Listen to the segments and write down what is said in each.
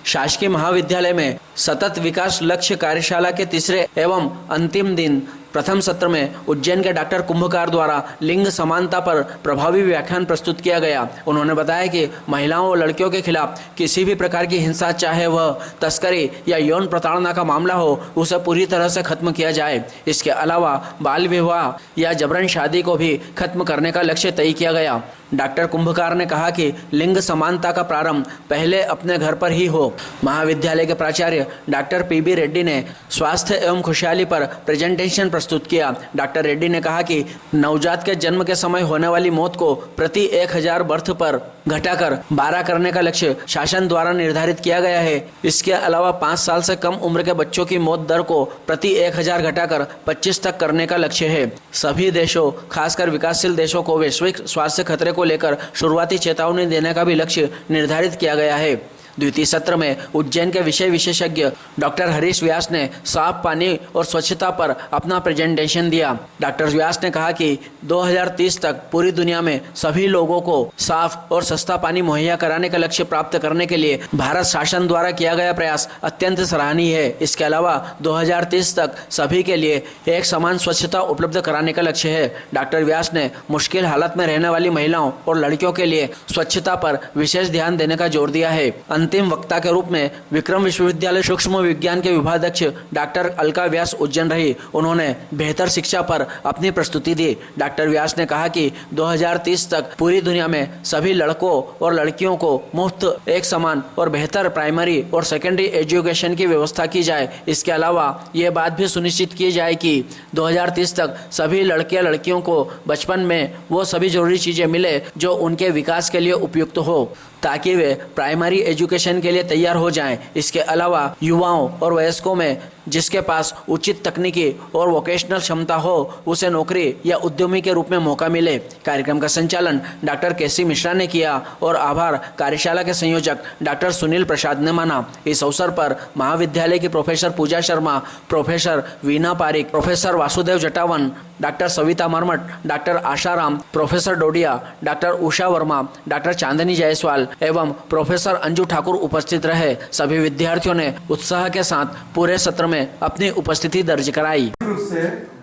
शासकीय महाविद्यालय में सतत विकास लक्ष्य कार्यशाला के तीसरे एवं अंतिम दिन प्रथम सत्र में उज्जैन के डॉक्टर कुंभकार द्वारा लिंग समानता पर प्रभावी व्याख्यान प्रस्तुत किया गया। उन्होंने बताया कि महिलाओं और लड़कियों के खिलाफ किसी भी प्रकार की हिंसा, चाहे वह तस्करी या यौन प्रताड़ना का मामला हो, उसे पूरी तरह से खत्म किया जाए। इसके अलावा बाल विवाह या जबरन शादी को भी खत्म करने का लक्ष्य तय किया गया। डॉक्टर कुंभकार ने कहा कि लिंग समानता का प्रारंभ पहले अपने घर पर ही हो। महाविद्यालय के प्राचार्य डॉक्टर पीबी रेड्डी ने स्वास्थ्य एवं खुशहाली पर प्रेजेंटेशन प्रस्तुत किया। डॉक्टर रेड्डी ने कहा कि नवजात के जन्म के समय होने वाली मौत को प्रति 1000 बर्थ पर घटाकर 12 करने का लक्ष्य शासन द्वारा निर्धारित किया गया है। इसके अलावा 5 साल से कम उम्र के बच्चों की मौत दर को प्रति 1000 घटाकर 25 तक करने का लक्ष्य है। सभी देशों, खासकर विकासशील देशों को वैश्विक स्वास्थ्य खतरे को लेकर शुरुआती चेतावनी देने का भी लक्ष्य निर्धारित किया गया है। द्वितीय सत्र में उज्जैन के विषय विशेषज्ञ डॉक्टर हरीश व्यास ने साफ पानी और स्वच्छता पर अपना प्रेजेंटेशन दिया। डॉक्टर व्यास ने कहा कि 2030 तक पूरी दुनिया में सभी लोगों को साफ और सस्ता पानी मुहैया कराने का लक्ष्य प्राप्त करने के लिए भारत शासन द्वारा किया गया प्रयास अत्यंत सराहनीय है। इसके अलावा 2030 तक सभी के लिए एक समान स्वच्छता उपलब्ध कराने का लक्ष्य है। डॉक्टर व्यास ने मुश्किल हालत में रहने वाली महिलाओं और लड़कियों के लिए स्वच्छता पर विशेष ध्यान देने का जोर दिया है। अंतिम वक्ता के रूप में विक्रम विश्वविद्यालय सूक्ष्म विज्ञान के विभागाध्यक्ष डॉक्टर अलका व्यास उज्जैन रही। उन्होंने बेहतर शिक्षा पर अपनी प्रस्तुति दी। डॉक्टर व्यास ने कहा कि 2030 तक पूरी दुनिया में सभी लड़कों और लड़कियों को मुफ्त, एक समान और बेहतर प्राइमरी और सेकेंडरी एजुकेशन की व्यवस्था की जाए। इसके अलावा ये बात भी सुनिश्चित की जाए कि 2030 तक सभी लड़के लड़कियों को बचपन में वो सभी जरूरी चीजें मिले जो उनके विकास के लिए उपयुक्त हो, ताकि वे प्राइमरी एजुकेशन के लिए तैयार हो जाएं। इसके अलावा युवाओं और वयस्कों में जिसके पास उचित तकनीकी और वोकेशनल क्षमता हो, उसे नौकरी या उद्यमी के रूप में मौका मिले। कार्यक्रम का संचालन डॉक्टर केसी मिश्रा ने किया और आभार कार्यशाला के संयोजक डॉक्टर सुनील प्रसाद ने माना। इस अवसर पर महाविद्यालय की professor Pooja Sharma, professor Veena Pareek, professor Vasudev Jatawan, doctor Savita Marmat, doctor Asharam, professor Dodiya, doctor Usha Verma, doctor Chandni Jaiswal एवं प्रोफेसर अंजू ठाकुर उपस्थित रहे। सभी विद्यार्थियों ने उत्साह के साथ पूरे सत्र में अपनी उपस्थिति दर्ज कराई। से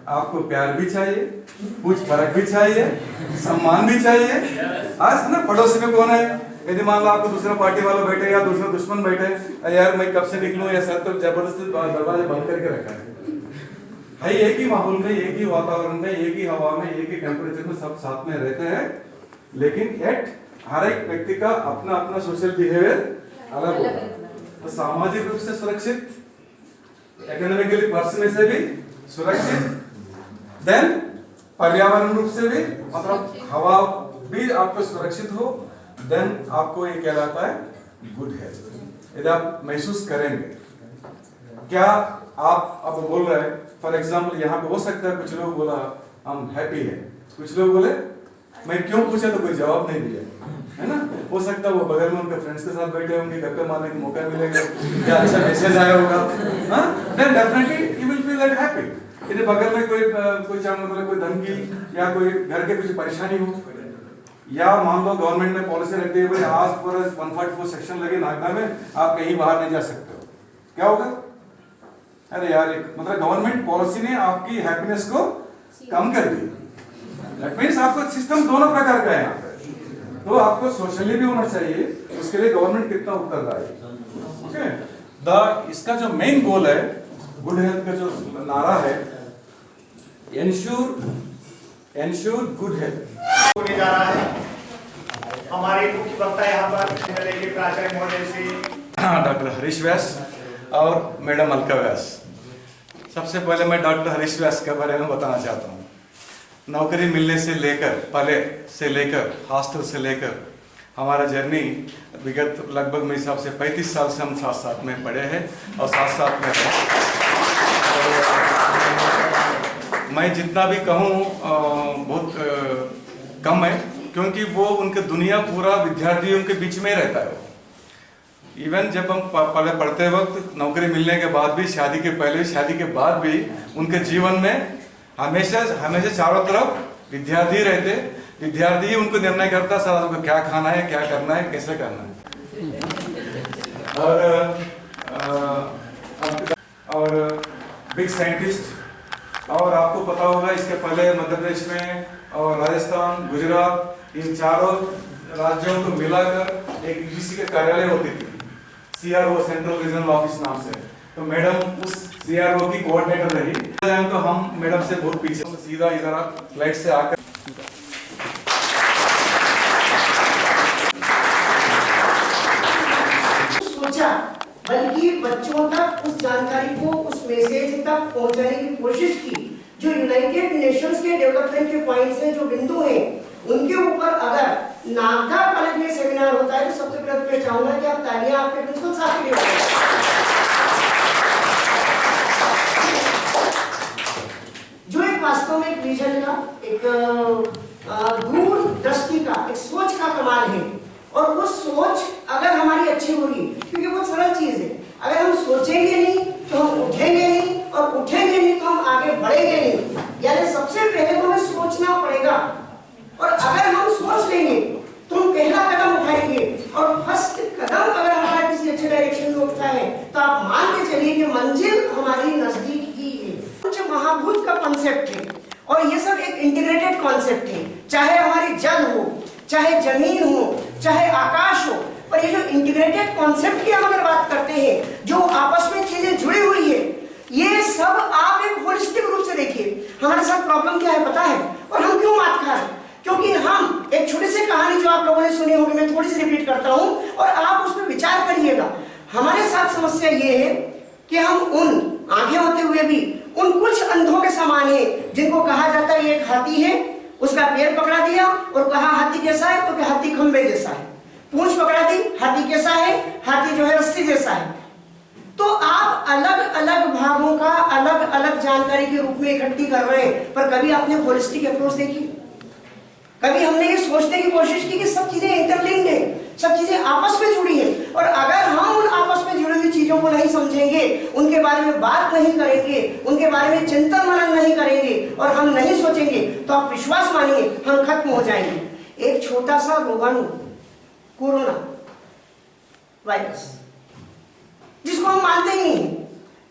आपको प्यार भी चाहिए, कुछ फर्क भी चाहिए, सम्मान भी चाहिए। आज ना पड़ोसी में कौन है, यदि मान लो आपको दूसरा पार्टी वाला बैठे या दूसरा दुश्मन बैठे, यार मैं कब से निकलूं या सर तो जबरदस्ती दरवाजे बंद करके रखा है भाई। एक ही माहौल में, एक ही वातावरण में, एक ही हवा में, एक ही टेम्परेचर में सब साथ में रहते हैं, लेकिन एट हर एक व्यक्ति का अपना अपना सोशल बिहेवियर अलग होता है। तो सामाजिक रूप से सुरक्षित, एकेडमिकली पर्सनल से भी सुरक्षित, देन पर्यावरण रूप से भी, मतलब हवा भी आपको सुरक्षित हो, देन आपको ये कहलाता है गुड हेल्थ। यदि आप महसूस करेंगे, क्या आप अब बोल रहे हैं, फॉर एग्जाम्पल यहाँ पे हो सकता है कुछ लोग बोला हम हैप्पी है, कुछ लोग बोले मैं क्यों पूछा तो कोई जवाब नहीं दिया, है ना। हो सकता है वो बगल में उनके फ्रेंड्स के साथ बैठे होंगे, गप्पे मारने का मौका मिलेगा या अच्छा मैसेज आया होगा, then definitely you will feel like happy. यदि बगल में कोई मतलब कोई धमकी या कोई घर के कुछ परेशानी हो, या मान लो गवर्नमेंट ने पॉलिसी रखती है आज पर 144 सेक्शन लगे नागदा में, आप कहीं बाहर नहीं जा सकते हो, क्या होगा? अरे यार, मतलब गवर्नमेंट पॉलिसी ने आपकी हैप्पीनेस को कम कर दी। दैट मींस आपका सिस्टम दोनों प्रकार का है यहाँ पे। तो आपको सोशली भी होना चाहिए, उसके लिए गवर्नमेंट कितना उत्तरदायी। ओके, इसका जो मेन गोल है, गुड हेल्थ का जो नारा है, एंश्योर गुड हेल्थ होने जा रहा है। हमारे मुख्य वक्ता यहाँ पर विश्वविद्यालय के प्राचार्य महोदय से डॉक्टर हरीश व्यास और मैडम अलका व्यास। सबसे पहले मैं डॉक्टर हरीश व्यास के बारे में बताना चाहता हूँ। नौकरी मिलने से लेकर, पहले से लेकर, हॉस्टल से लेकर हमारा जर्नी विगत लगभग मेरे हिसाब से 35 साल से हम साथ साथ में पढ़े हैं और साथ साथ में मैं जितना भी कहूँ बहुत कम है, क्योंकि वो उनके दुनिया पूरा विद्यार्थियों के बीच में रहता है। इवन जब हम पहले पढ़ते वक्त, नौकरी मिलने के बाद भी, शादी के पहले, शादी के बाद भी, उनके जीवन में हमेशा चारों तरफ विद्यार्थी रहते। विद्यार्थी उनको निर्णय करता सर आपको क्या खाना है, क्या करना है, कैसे करना है। और बिग साइंटिस्ट। और आपको पता होगा इसके पहले मध्य प्रदेश में और राजस्थान, गुजरात, इन चारों राज्यों को मिलाकर एक यूजीसी के कार्यालय होती थी, CRO सेंट्रल रीजनल ऑफिस नाम से। तो मैडम उस CRO की कोऑर्डिनेटर रही। तो हम मैडम से बहुत पीछे, सीधा इधर आप फ्लाइट से आकर सोचा, बल्कि बच्चों तक उस जानकारी को, उस मैसेज तक पहुंचाने की कोशिश की। जो यूनाइटेड नेशंस के डेवलपमेंट के पॉइंट्स हैं, जो बिंदु हैं, उनके ऊपर अगर नागदा कॉलेज में सेमिनार होता है तो सबसे पहले मैं चाहूंगा कि आप तालियां आपके प्रिंसिपल साहब के लिए। जो एक वास्तव में एक विजन का, एक दूरदृष्टि का, एक सोच का कमाल है। और वो सोच अगर हमारी अच्छी होगी, क्योंकि वो सरल चीज है, अगर हम सोचेंगे नहीं तो हम उठेंगे नहीं, और उठेंगे नहीं तो हम आगे बढ़ेंगे नहीं। यानी सबसे पहले तो हमें सोचना पड़ेगा, और अगर हम सोच लेंगे तो हम पहला कदम उठाएंगे, और फर्स्ट कदम अगर हमारा किसी अच्छे डायरेक्शन में उठता है तो आप मान के चलिए कि मंजिल हमारी नजदीक ही है। कुछ महाभूत का कॉन्सेप्ट है, और ये सब एक इंटीग्रेटेड कॉन्सेप्ट है। चाहे हमारी जल हो, चाहे जमीन हो, चाहे आकाश हो, पर ये जो इंटीग्रेटेड कॉन्सेप्ट की हम अगर बात करते हैं, जो आपस में चीजें जुड़ी हुई है, ये सब आप एक होलिस्टिक रूप से देखिए। हमारे साथ प्रॉब्लम क्या है पता है, और हम क्यों मात खा रहे हैं? क्योंकि हम एक छोटी सी कहानी जो आप लोगों ने सुनी होगी, मैं थोड़ी सी रिपीट करता हूं और आप उस पर विचार करिएगा। हमारे साथ समस्या ये है कि हम उन आंखें होते हुए भी उन कुछ अंधों के समान है, जिनको कहा जाता है ये एक हाथी है, उसका पैर पकड़ा दिया और कहा हाथी कैसा है, तो कि हाथी खंबे जैसा है। पूंछ पकड़ा दी, हाथी कैसा है, हाथी जो है रस्सी जैसा है। तो आप अलग अलग भागों का अलग अलग जानकारी के रूप में इकट्ठी कर रहे हैं, पर कभी आपने होलिस्टिक अप्रोच देखी? कभी हमने ये सोचने की कोशिश की कि सब चीजें इंटरलिंक्ड हैं, सब चीजें आपस में जुड़ी हैं, और अगर हम उन आपस में जुड़ी हुई चीजों को नहीं समझेंगे, उनके बारे में बात नहीं करेंगे, उनके बारे में चिंतन मनन नहीं करेंगे, और हम नहीं सोचेंगे, तो आप विश्वास मानिए हम खत्म हो जाएंगे। एक छोटा सा रोगाणु, कोरोना वायरस, जिसको हम मानते ही नहीं,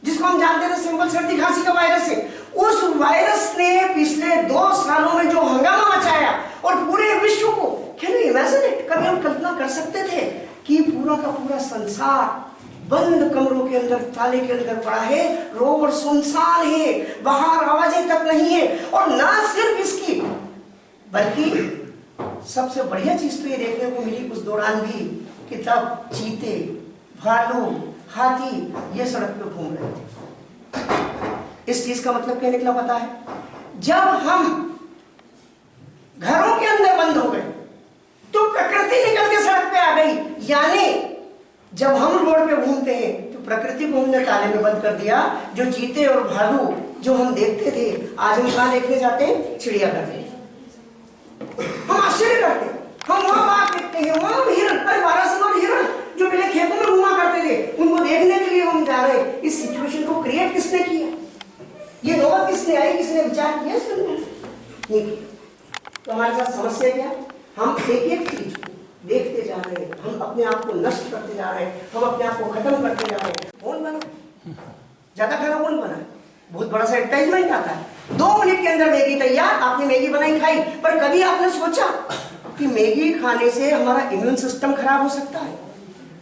जिसको हम जानते थे सिंपल सर्दी खांसी का वायरस है, उस वायरस ने पिछले 2 सालों में जो हंगामा मचाया और पूरे विश्व को, कैन यू इमेजिन इट? कभी हम कल्पना कर सकते थे कि पूरा का पूरा संसार बंद कमरों के अंदर, ताले के अंदर पड़ा है, रोड सुनसान है, बाहर आवाजें तक नहीं है। और ना सिर्फ इसकी, बल्कि सबसे बढ़िया चीज तो ये देखने को मिली उस दौरान भी कि तब चीते, भालू, हाथी ये सड़क पे घूम रहे थे। इस चीज का मतलब क्या निकला पता है? जब हम घरों के अंदर बंद हो गए तो प्रकृति निकल के सड़क पे आ गई। यानी जब हम रोड पे घूमते हैं तो प्रकृति को हमने ताले में बंद कर दिया। जो चीते और भालू जो हम देखते थे, आज हम कहां देखने जाते हैं? चिड़ियाघर में। हम आश्चर्य करते हैं, हम वहां बाघ देखते हैं, वहां हिरण, अरे 12 और हिरण जो पहले खेतों में घुमा करते थे, उनको देखने के लिए हम जा रहे हैं। इस सिचुएशन को क्रिएट किसने किया? ये नौबत किसने आई? किसने विचार किया? नहीं। तो हमारे साथ समस्या क्या? हम एक एक चीज को देखते जा रहे हैं, हम अपने आप को नष्ट करते जा रहे हैं, हम अपने आप को खत्म करते जा रहे हैं। कौन बना? ज्यादा खाना कौन बना? बहुत बड़ा सा एडवर्टाइजमेंट आता है, 2 मिनट के अंदर मैगी तैयार, आपने मैगी बनाई खाई। पर कभी आपने सोचा कि मैगी खाने से हमारा इम्यून सिस्टम खराब हो सकता है?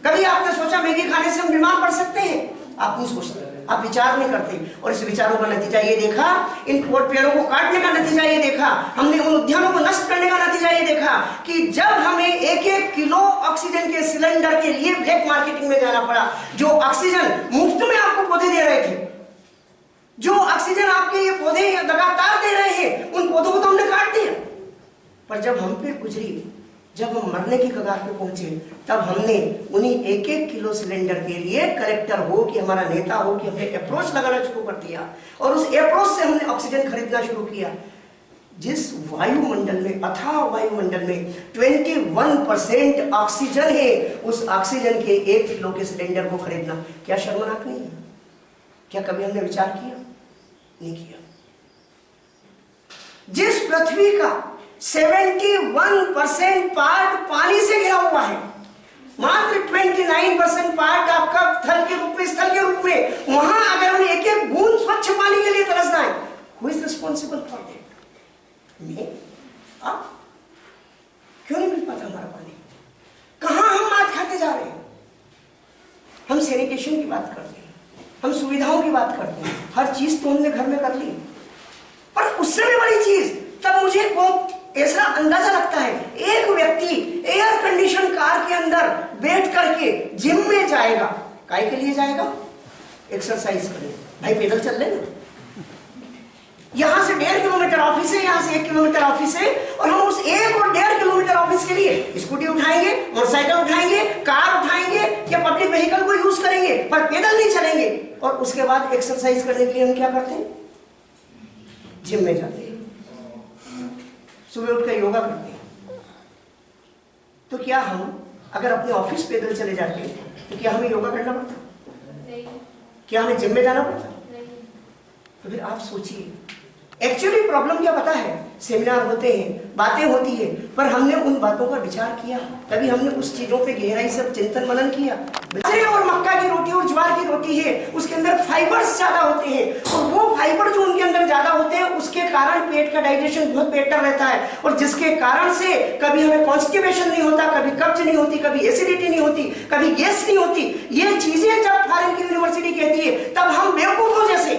कभी आपने सोचा मैगी खाने से हम बीमार पड़ सकते हैं? आप नहीं सोचते, आप विचार नहीं करते। और इस विचारों का नतीजा ये देखा, इन पेड़ों को काटने का नतीजा ये देखा, हमने उन उद्यानों को नष्ट करने का नतीजा ये देखा कि जब हमें 1-1 किलो ऑक्सीजन के सिलेंडर के लिए ब्लैक मार्केटिंग में जाना पड़ा। जो ऑक्सीजन मुफ्त में आपको पौधे दे रहे थे, जो ऑक्सीजन आपके ये पौधे लगातार दे रहे हैं, उन पौधों को तो हमने काट दिया। पर जब हम पे गुजरी, जब हम मरने की कगार पे पहुंचे, तब हमने उन्हीं 1-1 किलो सिलेंडर के लिए कलेक्टर हो कि हमारा नेता हो कि हमने अप्रोच लगाना शुरू कर दिया, और उस अप्रोच से हमने ऑक्सीजन खरीदना शुरू किया। जिस वायुमंडल में, अथाह वायुमंडल में 21% ऑक्सीजन है, उस ऑक्सीजन के 1 किलो के सिलेंडर को खरीदना क्या शर्मनाक नहीं है? क्या कभी हमने विचार किया? नहीं किया। जिस पृथ्वी का 71% पार्ट पानी से घिरा हुआ है, मात्र 29% पार्ट आप स्थल के रूप में, वहां अगर हम एक एक बूंद स्वच्छ पानी के लिए तरसना है, who is responsible for that? मैं? आप? क्यों नहीं मिल पाता हमारा पानी? कहां हम मात खाते जा रहे हैं? हम सैनिटेशन की बात करते हैं, हम सुविधाओं की बात करते हैं, हर चीज तो हमने घर में कर ली, पर उससे भी बड़ी चीज तब मुझे वो ऐसा अंदाजा लगता है, एक व्यक्ति एयर कंडीशन कार के अंदर बैठ करके जिम में जाएगा, काहे के लिए जाएगा? एक्सरसाइज करे। भाई पैदल चल ले ना, यहां से 1.5 किलोमीटर ऑफिस है, यहां से 1 किलोमीटर ऑफिस है, और हम उस 1 और 1.5 किलोमीटर ऑफिस के लिए स्कूटी उठाएंगे, मोटरसाइकिल उठाएंगे, कार उठाएंगे या पब्लिक व्हीकल को यूज करेंगे, पर पैदल नहीं चलेंगे। और उसके बाद एक्सरसाइज करने के लिए हम क्या करते हैं? जिम में जाते हैं, सुबह उठकर योगा करते हैं। तो क्या हम अगर अपने ऑफिस पैदल चले जाते हैं तो क्या हमें योगा करना पड़ता? नहीं। क्या हमें जिम में जाना पड़ता? नहीं। तो फिर आप सोचिए, एक्चुअली प्रॉब्लम क्या पता है? सेमिनार होते हैं, बातें होती है, पर हमने उन बातों पर विचार किया? कभी हमने उस चीजों पे गहराई से चिंतन मनन किया? और मक्का की रोटी और ज्वार की रोटी है, उसके अंदर फाइबर्स ज्यादा होते हैं, और वो फाइबर जो उनके अंदर ज्यादा होते हैं उसके कारण पेट का डाइजेशन बहुत बेहतर रहता है, और जिसके कारण से कभी हमें कॉन्स्टिपेशन नहीं होता, कभी कब्ज नहीं होती, कभी एसिडिटी नहीं होती, कभी गैस नहीं होती। ये चीजें जब फॉरेन की यूनिवर्सिटी कहती है, तब हम बेवकूफों जैसे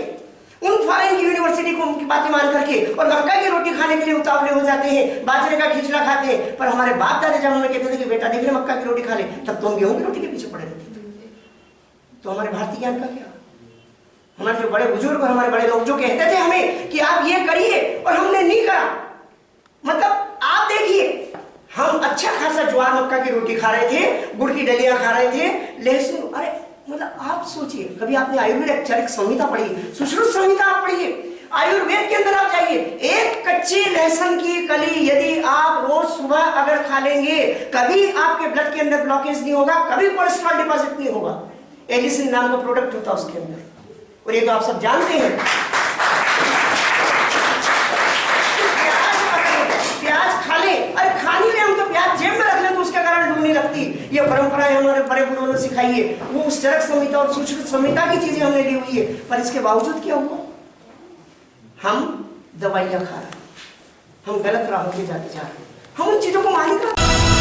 उन फॉरेन की यूनिवर्सिटी को उनकी बातें मान करके और मक्का की रोटी खाने के लिए उतावले हो जाते हैं, बाजरे का खिचड़ा खाते हैं। पर हमारे बाप दादा जब हमें कहते थे कि बेटा देख ले मक्का की रोटी खा ले, तब तो हम गेहूं की रोटी के पीछे पड़े रहते थे। तो हमारे भारतीय ज्ञान का क्या? हमारे जो बड़े बुजुर्ग और हमारे बड़े लोग जो कहते थे हमें कि आप ये करिए, और हमने नहीं करा। मतलब आप देखिए, हम अच्छा खासा ज्वार मक्का की रोटी खा रहे थे, गुड़ की डलियां खा रहे थे, लहसुन, अरे मतलब आप सोचिए, कभी आपने आयुर्वेद चरक संहिता पढ़ी, सुश्रुत संहिता आप पढ़िए, आयुर्वेद के अंदर आप जाइए, एक कच्ची लहसुन की कली यदि आप रोज सुबह अगर खा लेंगे, कभी आपके ब्लड के अंदर ब्लॉकेज नहीं होगा, कभी कोलेस्ट्रॉल डिपॉजिट नहीं होगा। एलिसिन नाम का प्रोडक्ट होता है उसके अंदर, और ये तो आप सब जानते हैं। प्याज खा ले, अरे खानी ले, हम तो प्याज जेब में रख ले तो उसके कारण लू नहीं लगती। ये परंपराएं हमारे बड़े बुजुर्गों ने सिखाई है, वो उस चरक संहिता और सुश्रुत संहिता की चीजें हमने ली हुई है, पर इसके बावजूद क्या हुआ? हम दवाइयां खा रहे हैं, हम गलत राहों पे जाते जा रहे हैं, हम उन चीजों को मान नहीं रहे।